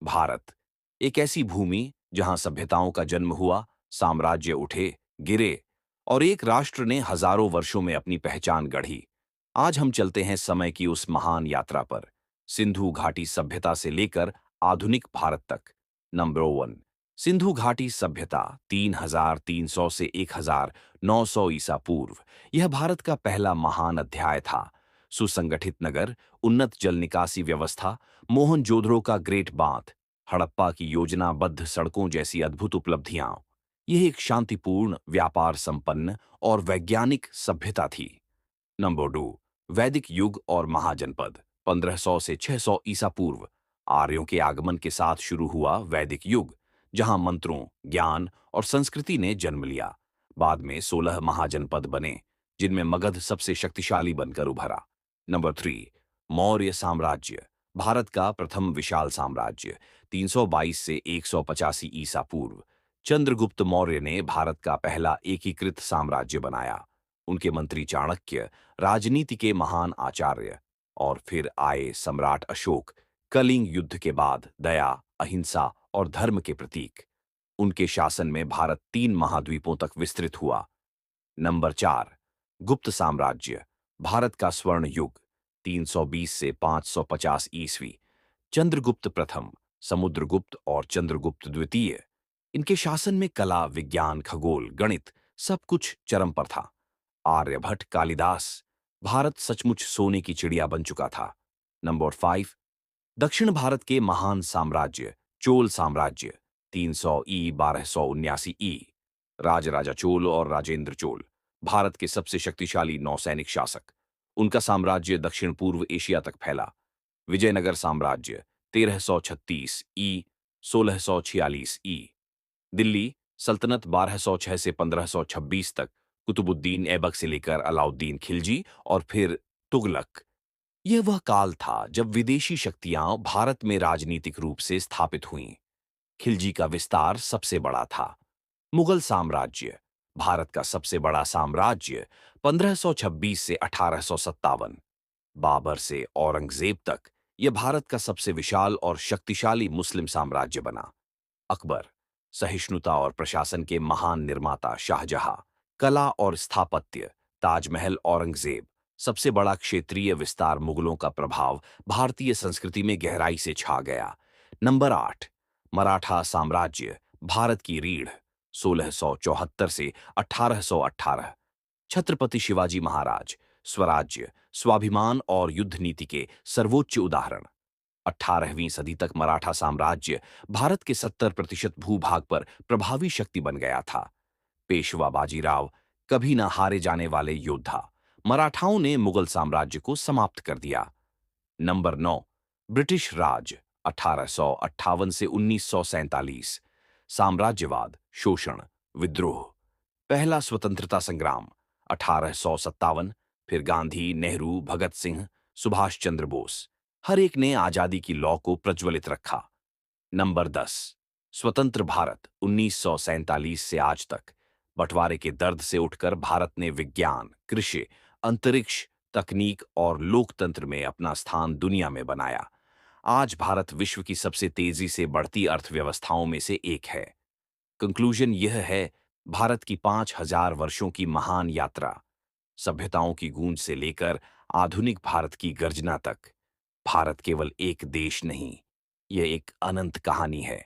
भारत, एक ऐसी भूमि जहां सभ्यताओं का जन्म हुआ, साम्राज्य उठे, गिरे और एक राष्ट्र ने हजारों वर्षों में अपनी पहचान गढ़ी। आज हम चलते हैं समय की उस महान यात्रा पर, सिंधु घाटी सभ्यता से लेकर आधुनिक भारत तक। नंबर 1, सिंधु घाटी सभ्यता 3300 से 1900 ईसा पूर्व। यह भारत का पहला महान अध्याय था। सुसंगठित नगर, उन्नत जल निकासी व्यवस्था, मोहनजोदड़ो का ग्रेट बांध, हड़प्पा की योजनाबद्ध सड़कों जैसी अद्भुत उपलब्धियां। यह एक शांतिपूर्ण, व्यापार संपन्न और वैज्ञानिक सभ्यता थी। नंबर 2, वैदिक युग और महाजनपद 1500 से 600 ईसा पूर्व। आर्यों के आगमन के साथ शुरू हुआ वैदिक युग, जहां मंत्रों, ज्ञान और संस्कृति ने जन्म लिया। बाद में 16 महाजनपद बने, जिनमें मगध सबसे शक्तिशाली बनकर उभरा। नंबर 3, मौर्य साम्राज्य, भारत का प्रथम विशाल साम्राज्य 322 से 185 ईसा पूर्व। चंद्रगुप्त मौर्य ने भारत का पहला एकीकृत साम्राज्य बनाया। उनके मंत्री चाणक्य, राजनीति के महान आचार्य। और फिर आए सम्राट अशोक, कलिंग युद्ध के बाद दया, अहिंसा और धर्म के प्रतीक। उनके शासन में भारत 3 महाद्वीपों तक विस्तृत हुआ। नंबर 4, गुप्त साम्राज्य, भारत का स्वर्ण युग 320 से 550 ईस्वी। चंद्रगुप्त प्रथम, समुद्रगुप्त और चंद्रगुप्त द्वितीय। इनके शासन में कला, विज्ञान, खगोल, गणित सब कुछ चरम पर था। आर्यभट्ट, कालिदास, भारत सचमुच सोने की चिड़िया बन चुका था। नंबर 5, दक्षिण भारत के महान साम्राज्य, चोल साम्राज्य 300 ई 1279 ई। राजराजा चोल और राजेंद्र चोल, भारत के सबसे शक्तिशाली नौसैनिक शासक। उनका साम्राज्य दक्षिण पूर्व एशिया तक फैला। विजयनगर साम्राज्य 1336 ई 1646 ई। दिल्ली सल्तनत 1206 से 1526 तक, कुतुबुद्दीन ऐबक से लेकर अलाउद्दीन खिलजी और फिर तुगलक। यह वह काल था जब विदेशी शक्तियां भारत में राजनीतिक रूप से स्थापित हुईं। खिलजी का विस्तार सबसे बड़ा था। मुगल साम्राज्य, भारत का सबसे बड़ा साम्राज्य 1526 से 1857। बाबर से औरंगजेब तक, यह भारत का सबसे विशाल और शक्तिशाली मुस्लिम साम्राज्य बना। अकबर, सहिष्णुता और प्रशासन के महान निर्माता शाहजहां, कला और स्थापत्य, ताजमहल, औरंगजेब। सबसे बड़ा क्षेत्रीय विस्तार, मुगलों का प्रभाव भारतीय संस्कृति में गहराई से छा गया। नंबर 8, मराठा साम्राज्य, भारत की रीढ़ 1674 से 1818। छत्रपति शिवाजी महाराज, स्वराज्य, स्वाभिमान और युद्ध नीति के सर्वोच्च उदाहरण। 18वीं सदी तक मराठा साम्राज्य भारत के 70% भूभाग पर प्रभावी शक्ति बन गया था। पेशवा बाजीराव, कभी न हारे जाने वाले योद्धा, मराठाओं ने मुगल साम्राज्य को समाप्त कर दिया। नंबर 9, ब्रिटिश राज 1858 से 1947। साम्राज्यवाद, शोषण, विद्रोह। पहला स्वतंत्रता संग्राम 1857। फिर गांधी, नेहरू, भगत सिंह, सुभाष चंद्र बोस, हर एक ने आजादी की लौ को प्रज्वलित रखा। नंबर 10, स्वतंत्र भारत 1947 से आज तक। बंटवारे के दर्द से उठकर भारत ने विज्ञान, कृषि, अंतरिक्ष, तकनीक और लोकतंत्र में अपना स्थान दुनिया में बनाया। आज भारत विश्व की सबसे तेजी से बढ़ती अर्थव्यवस्थाओं में से एक है। कंक्लूजन यह है, भारत की 5000 वर्षों की महान यात्रा, सभ्यताओं की गूंज से लेकर आधुनिक भारत की गर्जना तक। भारत केवल एक देश नहीं, यह एक अनंत कहानी है